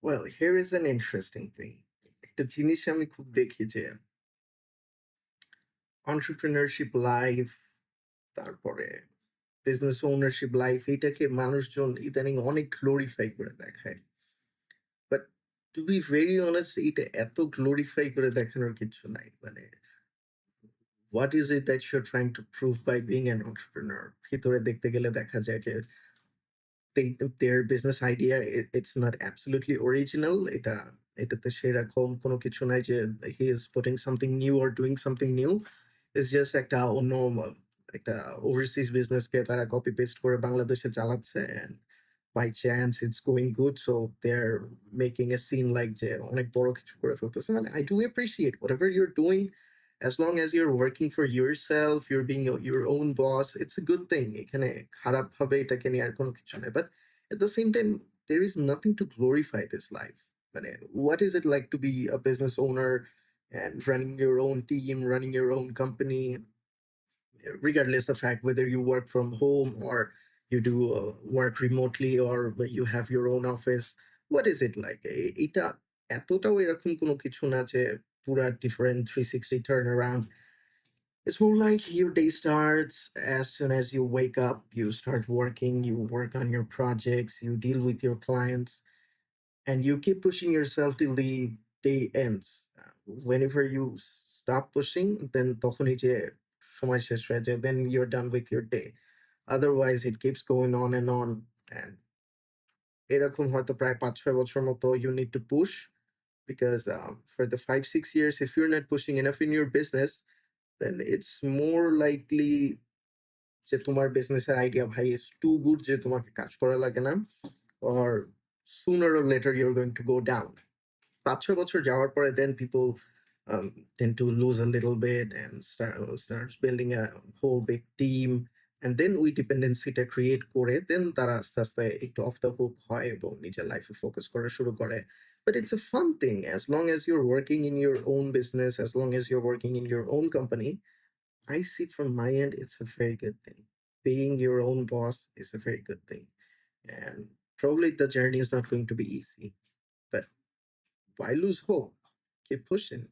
Well, here is an interesting thing. একটা জিনিস আমি খুব দেখি যে entrepreneurship লাইফ, তারপরে বিজনেস ওনারশিপ লাইফ এটাকে মানুষজন ইদানিং অনেক গ্লোরিফাই করে দেখায়। But to be very honest এটা এত গ্লোরিফাই করে দেখানোর কিছু নাই। মানে what is it that you're trying to prove by being an entrepreneur? ভিতরে দেখতে গেলে দেখা যায় যে their business idea it's not absolutely original. এটাতে সেরকম কোনো কিছু নাই যে he is putting something new or doing something new. It's just একটা অন্য একটা ওভারসিজ বিজনেসকে তারা কপি পেস্ট করে বাংলাদেশে চালাচ্ছে and by chance it's going good so they're making a scene like যে অনেক বড় কিছু করে ফেলতেছে। মানে I do appreciate whatever you're doing as long as you're working for yourself, you're being your own boss, it's a good thing. এখানে খারাপভাবে এটাকে নিয়ে আর কোনো কিছু নাই। But at the same time, there is nothing to glorify this life. মানে what is it like to be a business owner and running your own team, running your own company, regardless the fact whether you work from home or you do work remotely or you have your own office. What is it like? এটা এতটাও এরকম কোনো কিছু না যে পুরা different 360 turn around. It's more like your day starts as soon as you wake up, you start working, you work on your projects, you deal with your clients, and you keep pushing yourself till the day ends. Whenever you stop pushing, then তখনই যে সময় শেষ হয়ে যায়, then you're done with your day. Otherwise, it keeps going on and এরকম হয়তো প্রায় ৫-৬ বছর মতো you need to push because for the 5-6 years, if you're not pushing enough in your business, then it's more likely যে তোমার বিজনেসের idea ভাই is too good যে তোমাকে কাজ করা লাগে না or sooner or later you're going to go down. ৫-৬ বছর যাওয়ার পরে then people um, tend to lose a little bit and starts building a whole big team and then ওই ডিপেন্ডেন্সিটা ক্রিয়েট করে দেন তারা আস্তে আস্তে একটু অফ দ্য হুক হয় এবং নিজের লাইফে ফোকাস করা শুরু করে। But it's a fun thing as long as you're working in your own business, as long as you're working in your own company. I see from my end it's a very good thing. Being your own boss is a very good thing, and probably the journey is not going to be easy, but why lose hope? Keep pushing.